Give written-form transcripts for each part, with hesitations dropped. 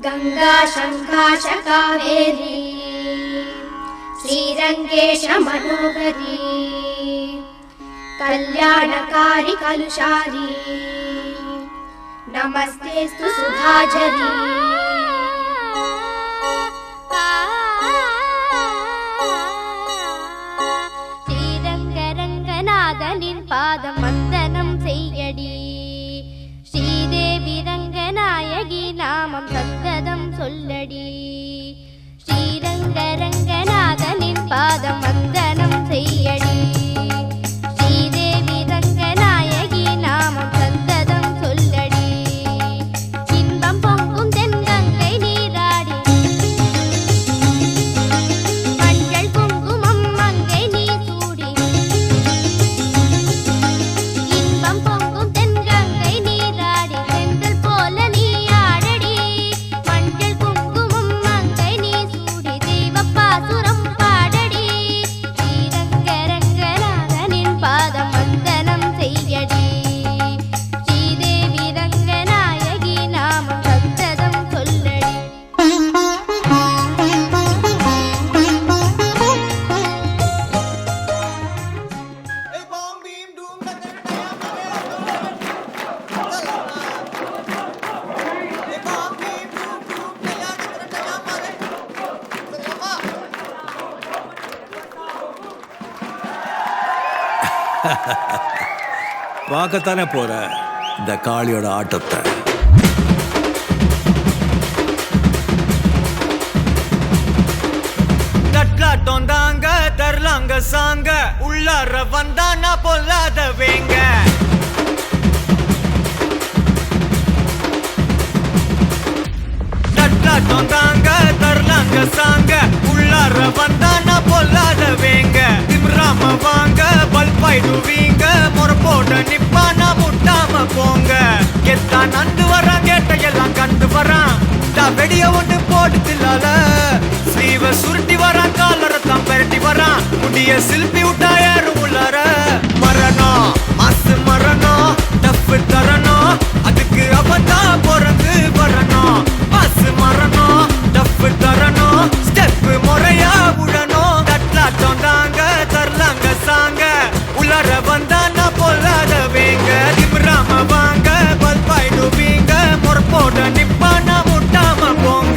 गंगा शंकाश कावेरी श्रीरंगेश मनोहरी कल्याणकारी कलुषारी नमस्तेस्तु सुधाझरी श्रीरंगरंगनाथनिन पादम वंदनम सेय्यडी श्रीदेवी रंगनायकी नामम सत्तदम सोल्लडी श्रीरंगरंगनाथनिन पादम वंदनम सेय्यडी श्रीदेवी रंगनायकी नामम सत्तदम सोल्लडी इன்பம் பொங்கும் தென்கங்கை நீராடி மஞ்சள் குங்குமம் மங்கை நீ சூடி இன்பம் பொங்கும் தென்கங்கை நீராடி செந்தல் போல நீ ஆடடி மஞ்சள் குங்குமம் மங்கை நீ சூடி தெய்வப்பாசுரம் பாடடி ஸ்ரீரங்கரங்கநாதனின் பாதம் வந்தனம் செய்யடி ஸ்ரீதேவி ரங்கநாயகி நாமம் சத்ததம் சொல்லடி பார்க்கத்தானே போற இந்த காளியோட ஆட்டத்தை. தட்லாட்டம் தாங்க தரலாங்க சாங்க உள்ளார வந்தானா பொல்லாத வேங்க தட்லாட்டம் தாங்க தரலாங்க சாங்க உள்ளார வந்தானா பொல்லாத வேங்க திம்ராம வாங்க பல்பாயிடுவீங்க முறப்போட நிப்பானா முட்டாம போங்க கெத்தா நந்து வரான் கேட்டையெல்லாம் கண்டு வரான் வெடிய ஒண்ணு போட்டு தில்லால ஸ்லீவ சுருட்டி வரான் காலரத்தான் பெரட்டி வரான் முடிய சில்பி விட்டா யாரும் உள்ளார மரணம் மாசு மரணம் டப்பு தரணும் அதுக்கு அவதான் பிறந்து வரணும் மாசு மரணம் டப்பு தரணும் ஸ்டெப் முறையா விடணும் தட்லாட்டம் தாங்க தரலாங்க சாங்க உள்ளார வந்தானா பொல்லாத வேங்க திம்ராம வாங்க பல்பாயிடுவீங்க முறப்போட நிப்பானா முட்டாம போங்க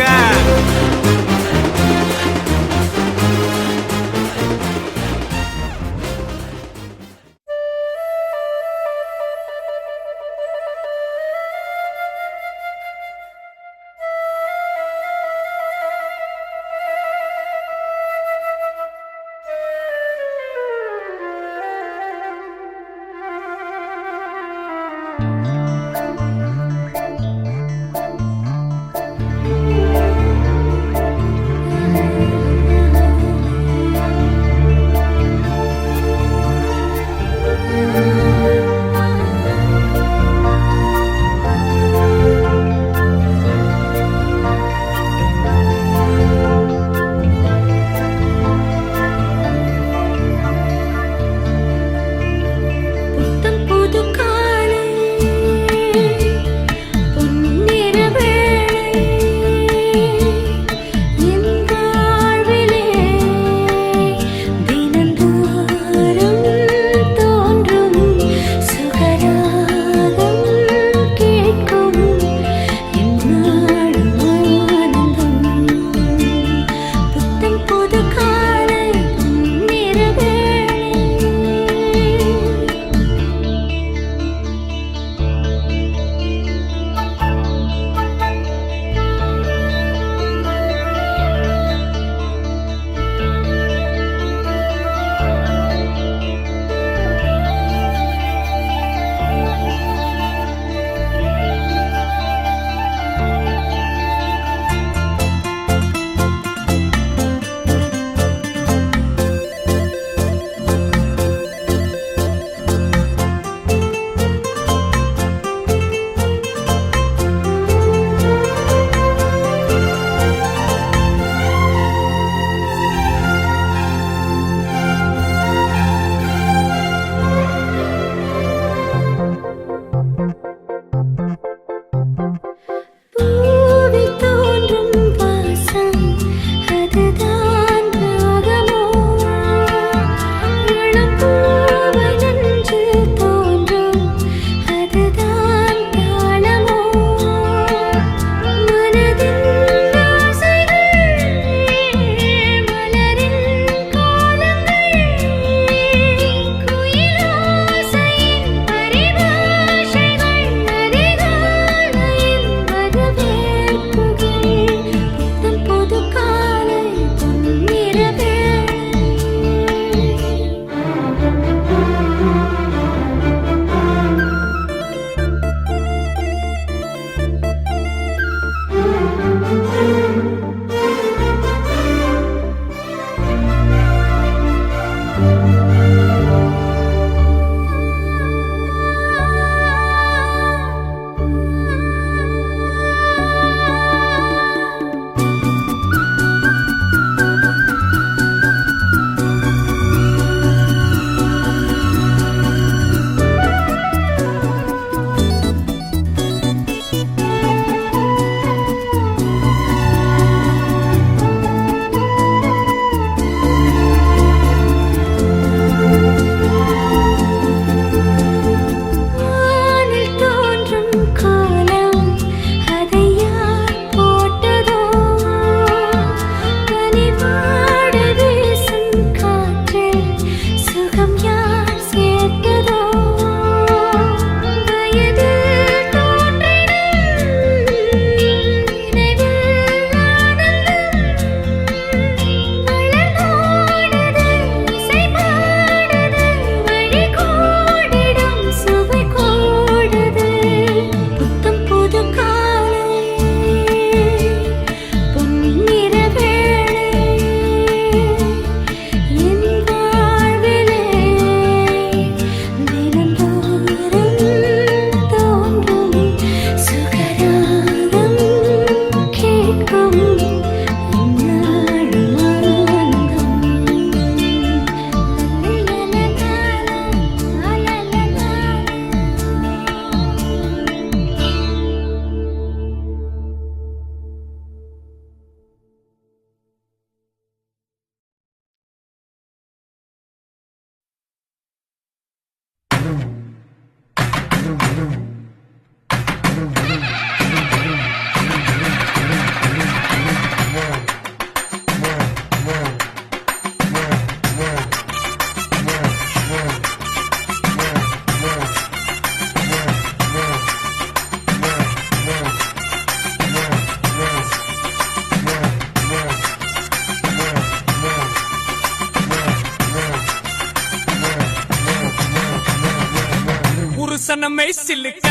மெய் சில்லுக்க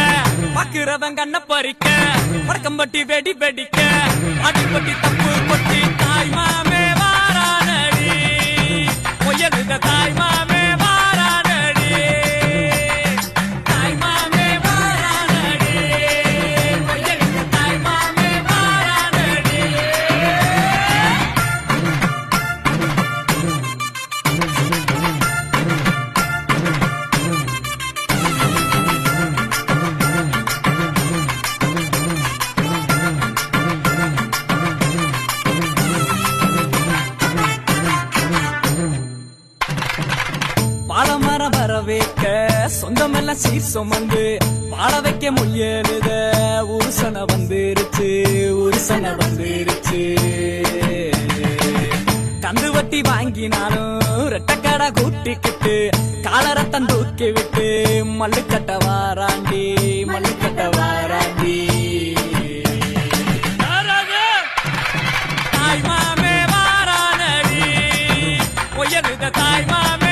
பாக்குறவன் கண்ண பறிக்க வடக்கம்பட்டி வெடி வெடிக்க அடிப்பட்டி தப்பு கொட்டி தாய் மாமே வாரானடி பொய்யலுத தாய் மாமே வாரானடி தாய் மாமே வாரானடி பொய்யலுத தாய் மாமே வாரானடி பாலமரம் வர வைக்க சொந்தமெல்லாம் சீர் சுமந்து வாழ வைக்க முயலுத உருசன வந்துருச்சு உருசன வந்துருச்சு கந்து வட்டி வாங்கினாலும் ரெட்டக்கடை கூட்டிக்கிட்டு காலரத்தம் தூக்கி விட்டு மல்லுக்கட்ட வாராண்டி மல்லுக்கட்ட வாராண்டி தாய் மாமே வாரானடி பொய்யலுத தாய் மாமே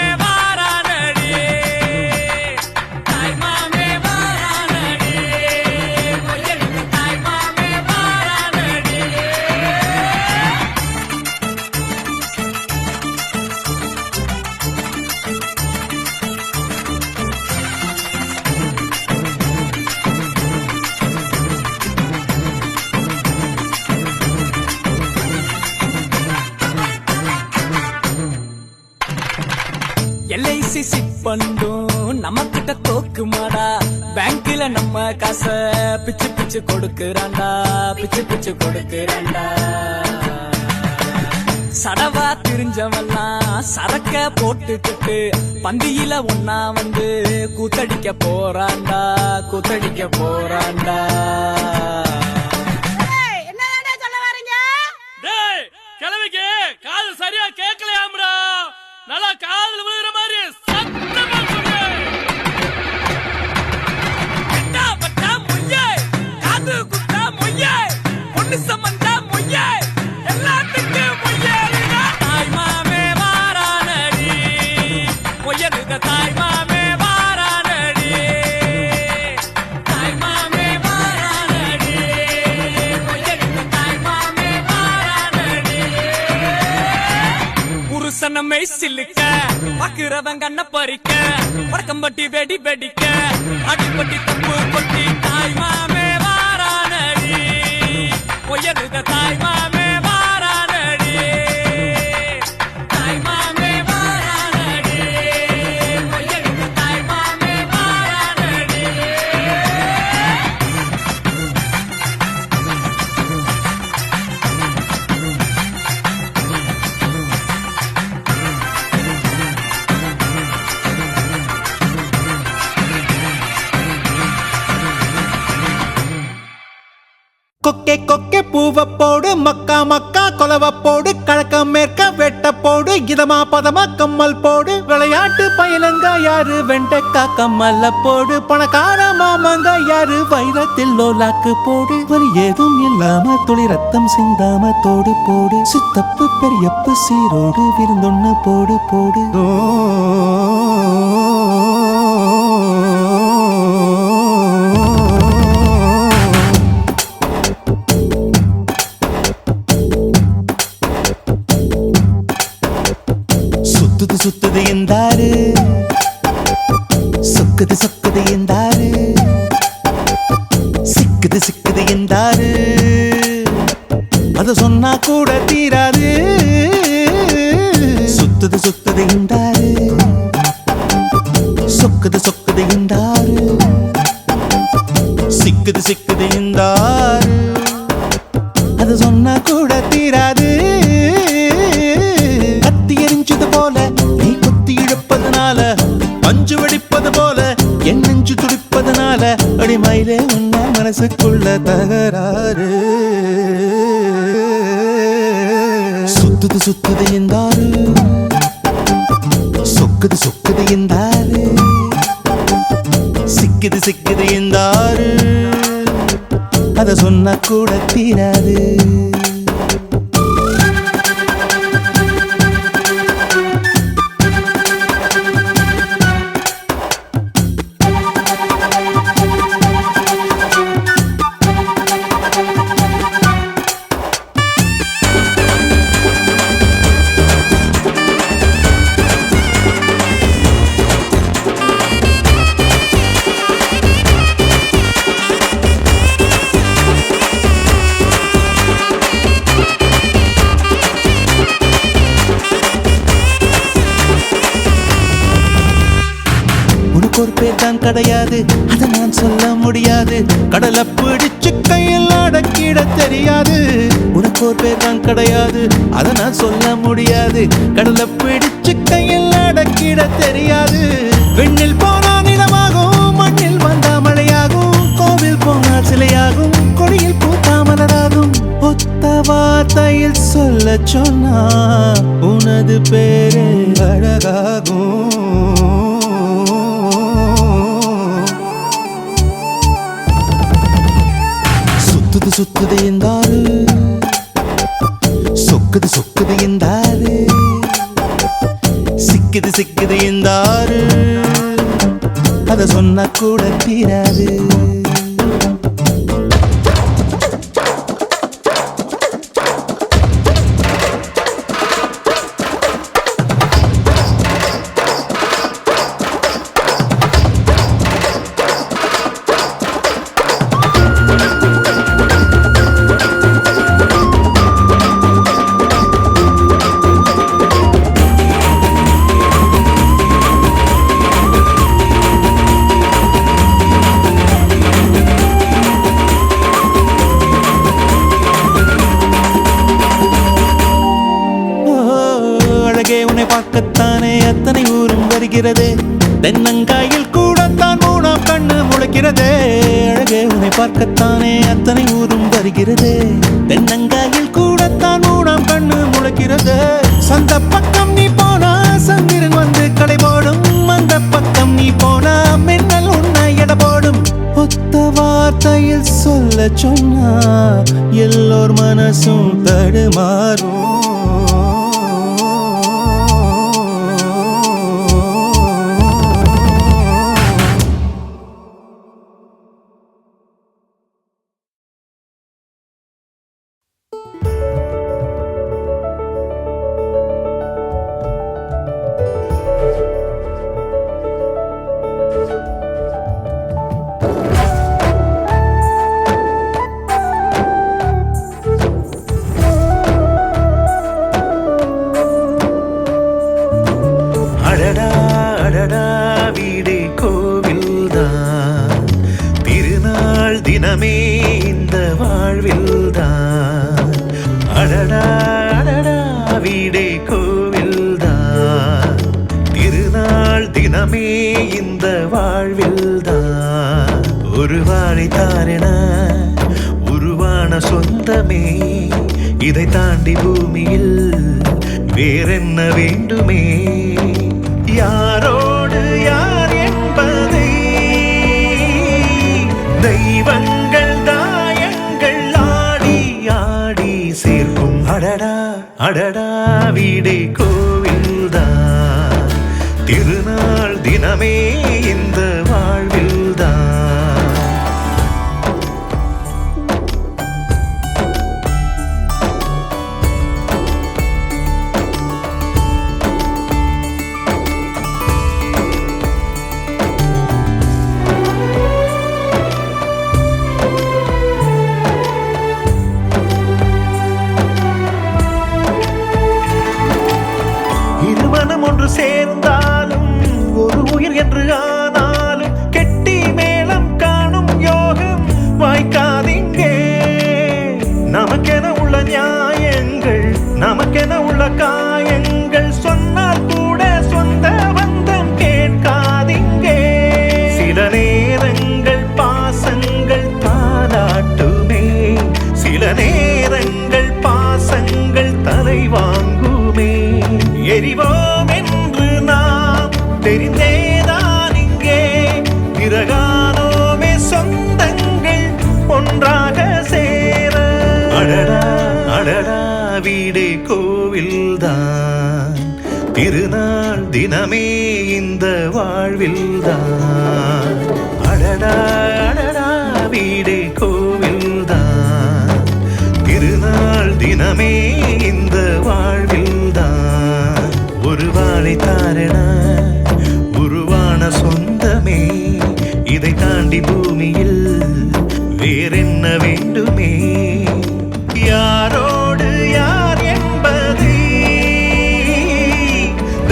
எல்ஐசி சிட் பண்ணும் நம்ம கிட்ட தோக்குமாடா பேங்க்ல நம்ம காசை பிச்சு பிச்சு கொடுக்கறான்டா பிச்சு பிச்சு கொடுக்கறான்டா சடவா திரிஞ்சவெல்லாம் சரக்க போட்டுக்கிட்டு பந்தியில ஒன்னா வந்து கூத்தடிக்க போறான்டா கூத்தடிக்க போறான்டா கிழவிக்கு காது சரியா கேட்கலையாம்ரா நல்லா காதல் விழுற மாதிரி சத்தமா சொல்லு கிட்டா பட்டா மொய்யே காது குத்தா மொய்யே பொண்ணு சம்பந்தா மொய்யே எல்லாத்துக்கு மொய்யே தாய் மாமே வாரானடி பொய்யலுத தாய் மாமே வாரானடி தாய் மாமே வாரானடி பொய்யலுத தாய் மாமே வாரானடி புருஷன மெய் சில்லுக்க பாக்குறவன் கண்ண பறிக்க வடக்கம்பட்டி வெடி வெடிக்க அடிப்பட்டி தப்பு கொட்டி தாய் மாமே வாரானடி பொய்யலுத தாய் மாமே வாரானடி தாய் மாமே வாரானடி பொய்யலுத தாய் மாமே வாரானடி கொக்கே கொக்கே பூவ போடு மக்கா மக்கா கொலவ போடு கழக்க மேற்க வெட்ட போடு இதமா பதமா கம்மல் போடு விளையாட்டு பயிலங்க யாரு வெண்டைக்கா கம்மல்ல போடு பணக்கார மாமங்க யாரு வைரத்தில் லோலாக்கு போடு வலி ஏதும் இல்லாம துளி ரத்தம் சிந்தாம தோடு போடு சித்தப்பு பெரியப்பு சீரோடு விருந்தொன்னு போடு போடு சுத்துது சுத்துது என்றாரு சொக்குது சொக்குது என்றாரு சிக்குது சிக்குது என்றாரு அத சொன்னா கூட தீராது சுத்துது சுத்துது என்றாரு சொக்குது சொக்குது என்றாரு சிக்குது சிக்குது என்றாரு அத சொன்னா கூட தீராது போல நீ குத்தி இழுப்பதனால பஞ்சு வெடிப்பது போல என் நெஞ்சு துடிப்பதனால அடிமயிலே உன்ன மனசுக்குள்ள தகராறு சுத்துது சுத்துது என்றாரு சொக்குது சொக்குது என்றாரு சிக்குது சிக்குது என்றாரு அத சொன்னா கூட தீராது பேர் தான் கிடையாது, அதை நான் சொல்ல முடியாது. கடலை பிடிச்சு கையில் அடக்கிட தெரியாது. உனக்கு ஒரு பேர் தான் கிடையாது, அதை நான் சொல்ல முடியாது. கடலை பிடிச்சு கையில் அடக்கிட தெரியாது. விண்ணில் போனா நிலமாகும், மண்ணில் வந்தா மழையாகும், கோவில் போனால் சிலையாகும், கொடியில் பூத்தா மலராகும். ஒத்த வார்த்தையில் சொல்ல சொன்னா உனது பேரு அழகாகும். சுத்துது சுத்துது என்றாரு, சொக்குது சொக்குது என்றாரு, சிக்குது சிக்குது என்றாரு, அத சொன்னா கூட தீராது. உன்னை பார்க்கத்தானே அத்தனை ஊரும் வருகிறதே, தென்னங்காயில் கூடத்தான் மூணாம் கண்ணு முளைக்கிறதே. அழகே உன்னை பார்க்கத்தானே அத்தனை ஊரும் வருகிறதே, தென்னங்காயில் கூடத்தான் மூணாம் கண்ணு முளைக்கிறதே. சந்த பக்கம் நீ போனா சந்திரன் வந்து கடை போடும், அந்த பக்கம் நீ போனா மின்னல் உன்னை எடை போடும். ஒத்த வார்த்தையில் சொல்ல சொன்னா எல்லோர் மனசும் தடுமாறும். வீடே கோவில்தான், திருநாள் தினமே இந்த வாழ்வில்தான். அடடா அடடா வீடே கோவில்தான், திருநாள் தினமே இந்த வாழ்வில்தான். ஒரு வாழைத்தாரென உருவான சொந்தமே, இதை தாண்டி பூமியில் வேறென்ன வேண்டுமே. யாரோடு யார் என்பதை தெய்வங்கள் தாயங்கள் ஆடி ஆடி சேர்க்கும். அடடா அடடா வீடே கோவில்தான், திருநாள் தினமே இந்த வாழ்வில்தான். ஒன்று சேர்ந்தாலும் ஒரு உயிர் என்று ஆனாலும் கெட்டி மேளம் காணும் யோகம் வாய்க்காதீங்கே. நமக்கென உள்ள நியாயங்கள், நமக்கென உள்ள காயங்கள் சொன்னால் கூட சொந்த பந்தம் கேட்காதீங்கே. சில நேரங்கள் பாசங்கள் தாலாட்டுமே, சில நேரங்கள் பாசங்கள் தலை வாங்குமே. எரிவோம் என்று நாம் தெரிந்தேதான் இங்கே, பிறகானோமே சொந்தங்கள் ஒன்றாக சேர. அடடா அடடா வீடே கோவில்தான், திருநாள் தினமே இந்த வாழ்வில்தான். அடடா அடடா வீடே கோவில்தான், திருநாள் தினமே இந்த வாழ்வில்தான். ஒரு வாழைத்தாரென உருவான சொந்தமே, இதை தாண்டி பூமியில் வேறென்ன வேண்டுமே. யாரோடு யார் என்பதை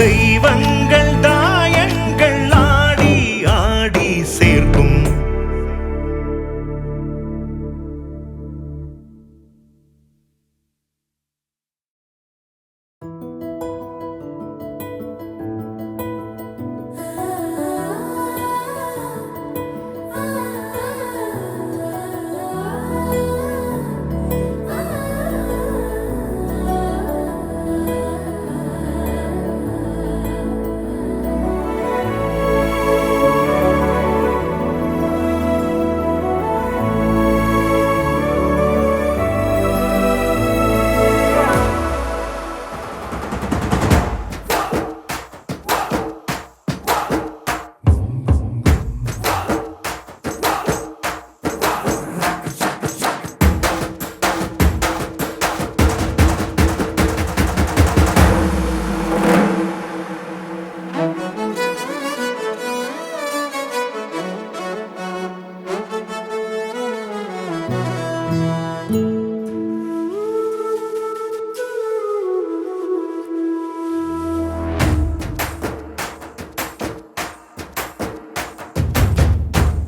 தெய்வங்கள் தாயங்கள் ஆடி ஆடி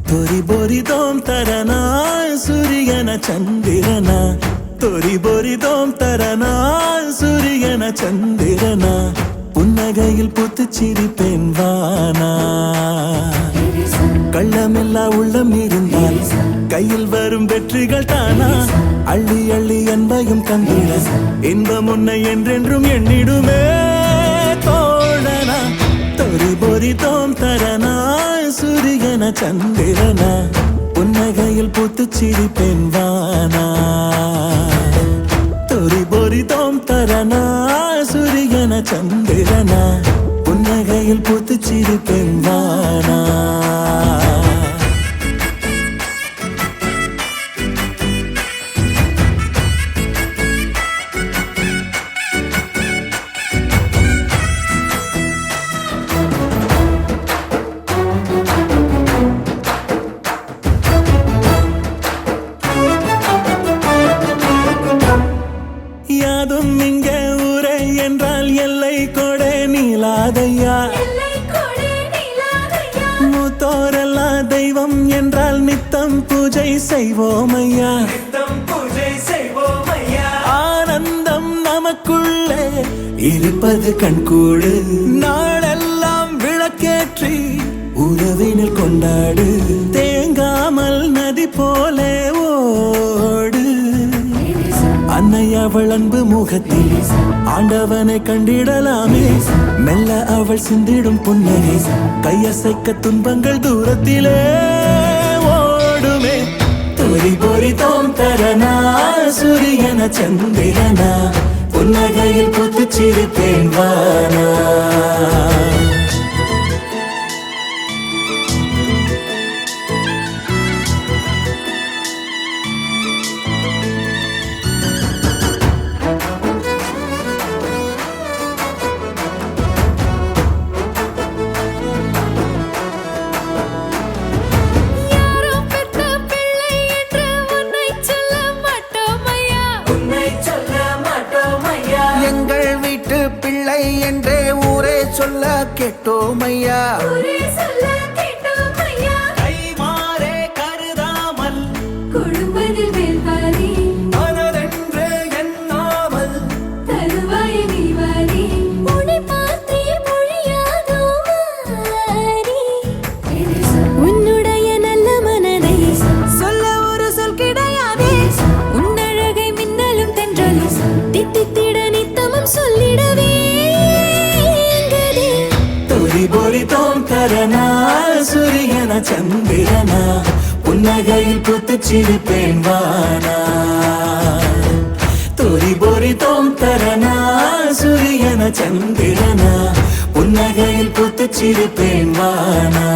தொரி பொரிதோம் தரனா சூரியன சந்திரனா தொரி பொரிதோம் தரனா சூரியன சந்திரனா புன்னகையில் பூத்து சிரிப்பேன் வானா கள்ளமெல்லா உள்ளம் இருந்தால் கையில் வரும் வெற்றிகள் தானா அள்ளி அள்ளி அன்பையும் தந்திட இன்பம் உன்னை என்றென்றும் எண்ணிடுமே தோழனா தொரி பொரிதோம் தரனா சூரியன சந்திரனா புன்னகையில் பூத்து சிரிப்பேன் வானா தொரி பொரிதோம் தரனா சூரியன சந்திரனா புன்னகையில் பூத்து சிரிப்பேன் வானா யாதும் இங்கே ஊரே என்றால் எல்லை கொடை நீலாதையா மூத்தோரெல்லாம் தெய்வம் என்றால் நித்தம் பூஜை செய்வோமையா ஆனந்தம் நமக்குள்ளே இருப்பது கண்கூடு நாளெல்லாம் விளக்கேற்றி உறவினில் கொண்டாடு தேங்காமல் நதி போலே ஓடு அன்னை அவள் அன்பு முகத்தில் ஆண்டவனை கண்டிடலாமே மெல்ல அவள் சிந்திடும் புன்னகை கையசைக்க துன்பங்கள் தூரத்திலே ஓடுமே தொரி பொரிதோம் தரனா சூரியன சந்திரனா புன்னகையில் பூத்து சிரிப்பேன் வானா சொல்ல கேட்டோமையா கைமாறே கருதாமல் கொடுப்பதில் வேல்வாரி மனதென்று எண்ணாமல் தருவாய் நீவாரி உன்னை பார்த்தே மொழியாதோ மாறி உன்னுடைய நல்ல மனதை சொல்ல ஒரு சொல் கிடையாதே உன்னழகை மின்னலும் தென்றலும் தித்தித்திட நித்தமும் சொல்லிடவே பொரிதோம் தரனா சூரியன சந்திரனா புன்னகையில் பூத்து சிரிப்பேன் வானா தொரி பொரிதோம் தரனா சூரியன சந்திரனா புன்னகையில் பூத்து சிரிப்பேன் வானா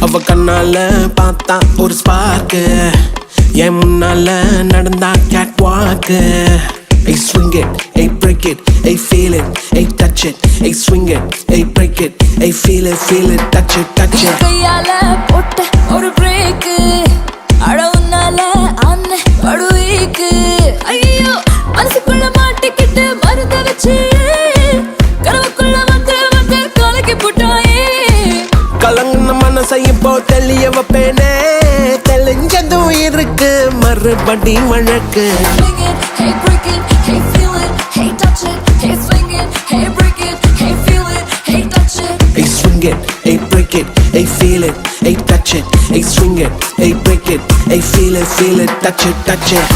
அவ கண்ணால பார்த்தா ஒரு ஸ்பார்க்கு என் முன்னால நடந்தா கேட் வாக்கு Hey swing it, hey break it, hey feel it, hey touch it, hey swing it, hey break it, hey feel it, touch it, touch it. கையால போட்ட ஒரு பிரேக் அடவுனால அண்ணே படுவீக்கு ஐயோ மனசுக்குள்ள மாட்டிக்கிட்டு மருந்த வச்சு கனவுக்குள்ள வந்து கலக்கி போட்டாயே கலங்குன மனசை இப்போ தெளிய வைப்பேனே தெளிஞ்சதும் இருக்கு மறுபடி வழக்கு Hey break it, hey feel it, hey touch it, hey swing it, hey break it, hey feel it, hey touch it. Hey swing it, hey break it, hey feel it, hey touch it, hey swing it, hey break it, hey feel it, touch it, touch it.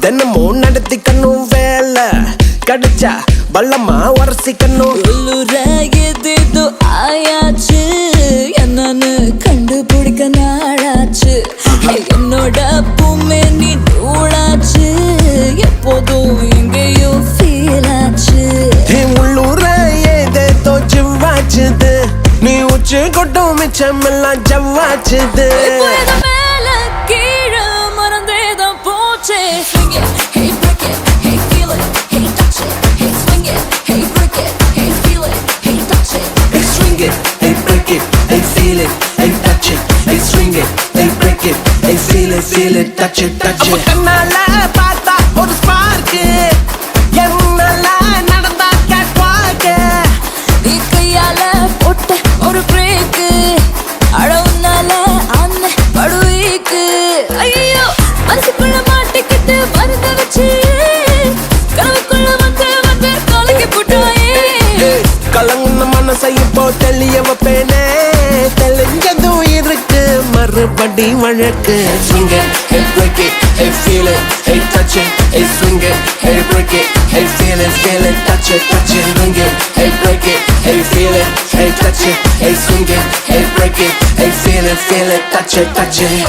தினமும் நடத்திக்கணும் வேலை கிடைச்சா பள்ளமா உரசிக்கணும். உள்ளூர எதேதோ ஆயாச்சு என்னன்னு கண்டுபிடிக்க நாளாச்சு. என்னோட பூமே நீ நூலாச்சு எப்போதும் எங்கேயோ ஃபீல் ஆச்சு. உள்ளூர ஏதேதோ ஜிவ்வாச்சுது நீ உச்சி கொட்டும் மிச்சமெல்லாம் ஜவ்வாச்சுது. மேல கீழே மறந்தேதான் போச்சே. Swing it, hey break it, hey feel it, hey touch it, hey swing it, hey break it, hey feel it, hey touch it. Hey swing it, hey break it, hey feel it, hey touch it. Hey swing it, hey break it, hey feel it, touch it, touch it. கண்ணால பார்த்தா ஒரு spark என்னால நடந்தா catwalk. நீ கையால போட்ட ஒரு break அழவுனால அன்ன படுவீக்கு. ஐயோ மனசுக்குள்ள மாட்டிக்கிட்டு மருந்து வச்சு கனவுக்குள்ள வந்து கலக்கி போட்டாயே. கலங்குன மனசை இப்போ தெளிய வைப்பேனே தெளிஞ்சதும் இருக்கு மறுபடி வழக்கு. Swing it, hey break it, hey feel it, hey touch it. Hey swing it, hey break it, hey feel it, touch it, touch it. Swing it, hey break it, hey feel it, hey touch it. Hey swing it, hey break it, hey feel it, touch it, touch it.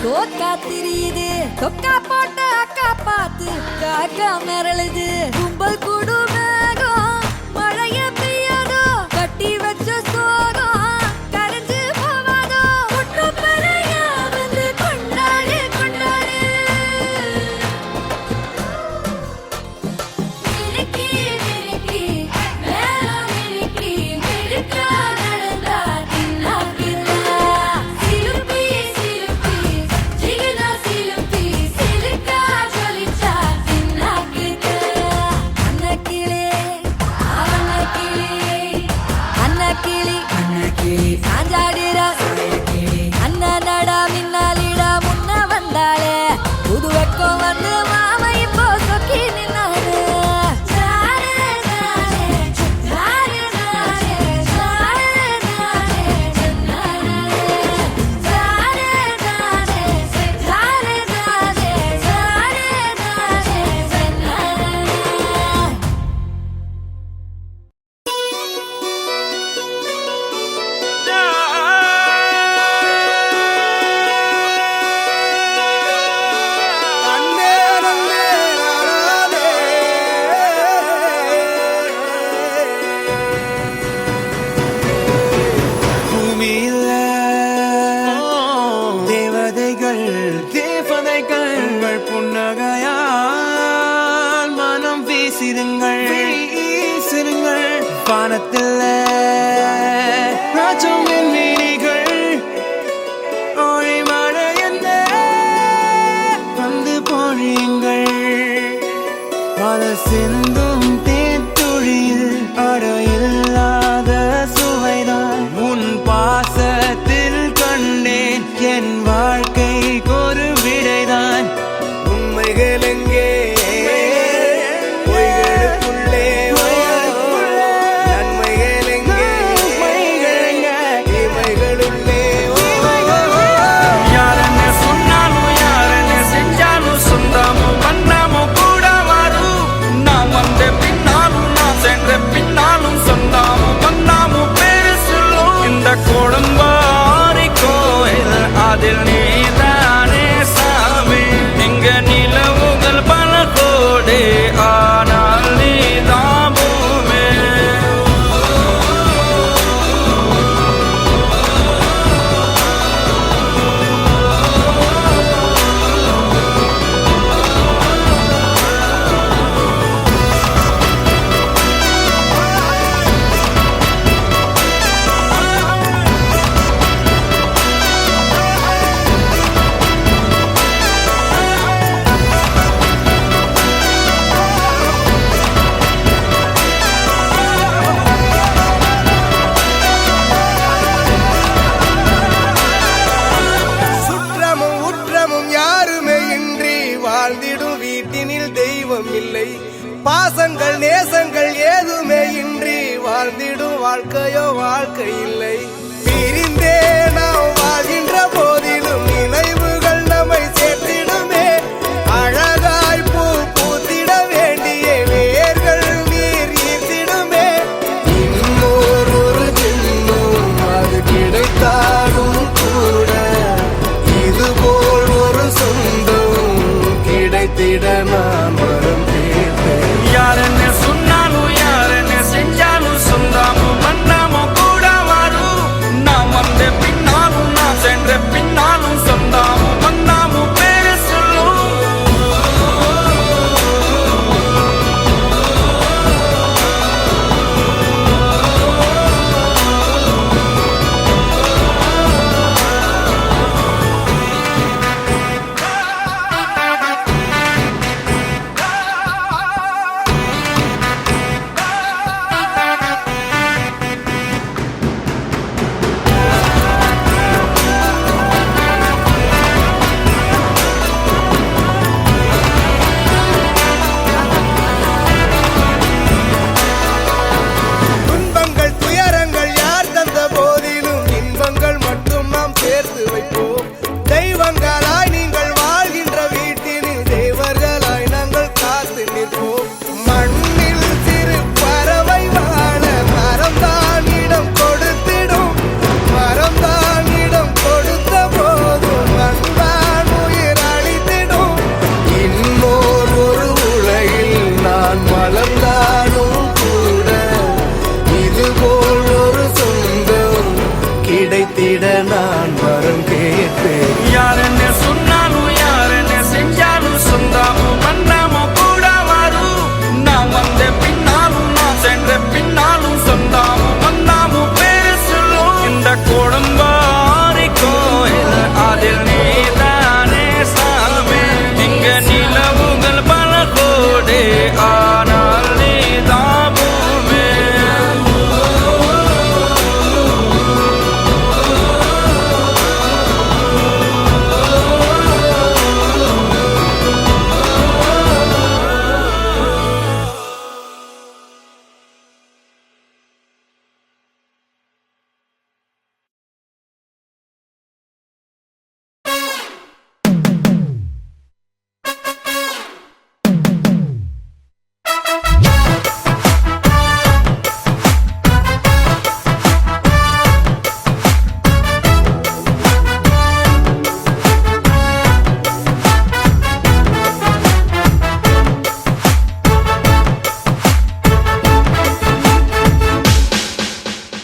கோக்கா திரியுது கொக்கா போட்ட அக்கா பார்த்து காக்கா மிரளுது கும்பல் கூடு மேகம் மழைய பெய்யாதோ கட்டி வச்ச சோகம் கரைஞ்சு போவாதோ ஒட்டு பறையா வந்து கொண்டாடு கொண்டாடு மினுக்கி மினுக்கி மேல மினுக்கி மிடுக்கா நடந்தா தின்னா பின்னா சிலுப்பி சிலுப்பி ஜிகனா சிலுப்பி சிலுக்கா ஜொலிச்சா தின்னா கிட்ட வீசிருங்கள் வீசிருங்கள் வானத்தில் ராஜம் என் வீணிகள் ஓடி மழை என்ன வந்து பொழியுங்கள் பல சிந்தும் தேத்துழியில் அடையில்லாத சுவைதான் உன் பாசத்தில் கண்டேன் என் வாழ்க்கைக்கு ஒரு விடைதான் உண்மைகள் எங்கே பொய்களுக்குள்ளே நன்மைகள் எங்கே இமைகளுள்ளே யாரென்ன சொன்னாலும் யாரென்ன செஞ்சாலும் சொந்தமும் பண்ணாமும் கூட வரும் நான் வந்த பின்னாலும் நான் சென்ற பின்னாலும் சொந்தமும் பண்ணாமும் பேரு சொல்லும் இந்த கோடம்பாரி கோயில் அதில் நீதானே சாமி இங்க நிலவுகள் பல கோடி ஆனால் நீதான் பூமி சுற்றமும் உற்றமும் யாருமே இன்றி வாழ்ந்திடும் வீட்டினில் தெய்வம் இல்லை பாசங்கள் நேசங்கள் ஏதுமே இன்றி வாழ்ந்திடும் வாழ்க்கையோ வாழ்க்கை இல்லை பிரிந்தே நாம் வாழ்கின்ற போதிலும் நினைவுகள் நம்மை சேர்த்திடுமே அழகாய் பூ பூத்திட வேண்டிய வேர்கள் நீர் ஈர்த்திடுமே இன்னொரு ஜென்மம் அது கிடைத்தாலும் கூட இதுபோல் ஒரு சொந்தம் கிடைத்திட நான் வரம் கேட்பேன் யாரென்ன சொன்னாலும் யாரென்ன செஞ்சாலும் சொந்தமும் மன்னமும் கூட வரும் நான் வந்த பின்னாலும் நான் சென்ற பின்னாலும் சொந்தமும் மன்னமும் பேரு சொல்லும் துன்பங்கள் துயரங்கள் யார் தந்த போதிலும் இன்பங்கள் மட்டும் நாம் சேர்த்து வைப்போம் தெய்வங்களாய் நீங்கள் வாழ்கின்ற வீட்டினில் தேவர்களாய் நாங்கள் காத்து நிற்போம் மண்ணில் சிறு பறவை வாழ மரம்தான் இடம் கொடுத்திடும் மரம்தான் இடம் கொடுத்த போதும் மண்தான் உயிர் அளித்திடும் இன்னொரு ஒரு உலகில் நான் வளர்ந்தாலும் கூட இதுபோல் ஒரு சொந்தம் கிடைத்திட நான் வரம் கேட்பேன் யாரென்ன சொன்னாலும் யாரென்ன செஞ்சாலும் சொந்தமும் மன்னமும் கூட வரும் நான் வந்த பின்னாலும் நான் சென்ற பின்னாலும் சொந்தமும் மன்னமும் பேரு சொல்லும் இந்த கோடம்பாரி கோயில் அதில் நீதானே சாமி இங்க நிலவுகள் பல கோடி ஆனால் நீதான் பூமி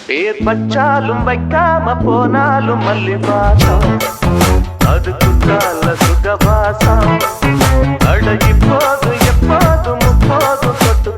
பேர் பச்சாலும் வைக்காம போனாலும் மல்லி வாசம் அது குற்றால சுகவாசம் அழகி போது எப்போதும் முப்போதும் தொட்டு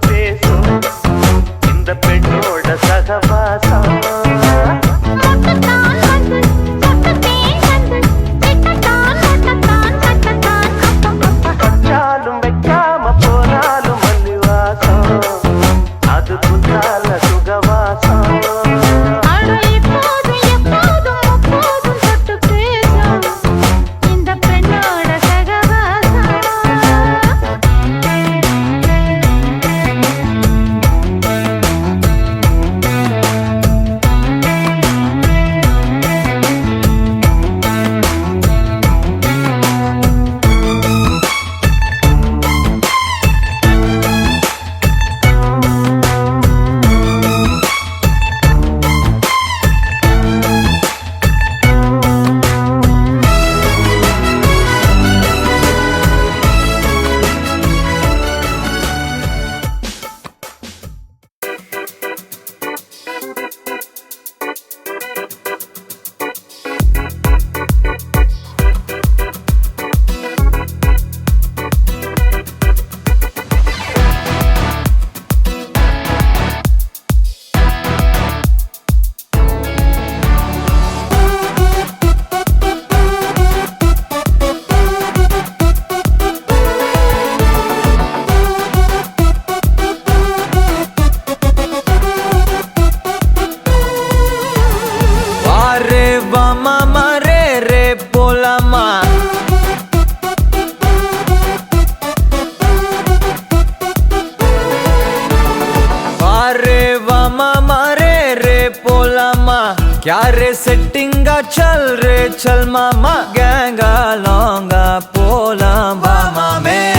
क्या रे सेटिंगा चल रे चल मामा गैंगा लौंगा पोला बामा में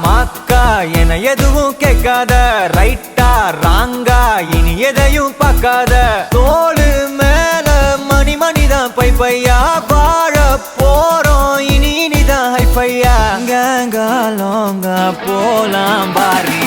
மாக்கா என எதுவும் கேட்காத ரைட்டா ராங்கா இனி எதையும் பார்க்காத தோளு மேல மணி மணிதான் பை பையா வாழ போறோம் இனி இனிதான் ஹைஃபையா கேங்கா லோங்கா போலாம் பாரி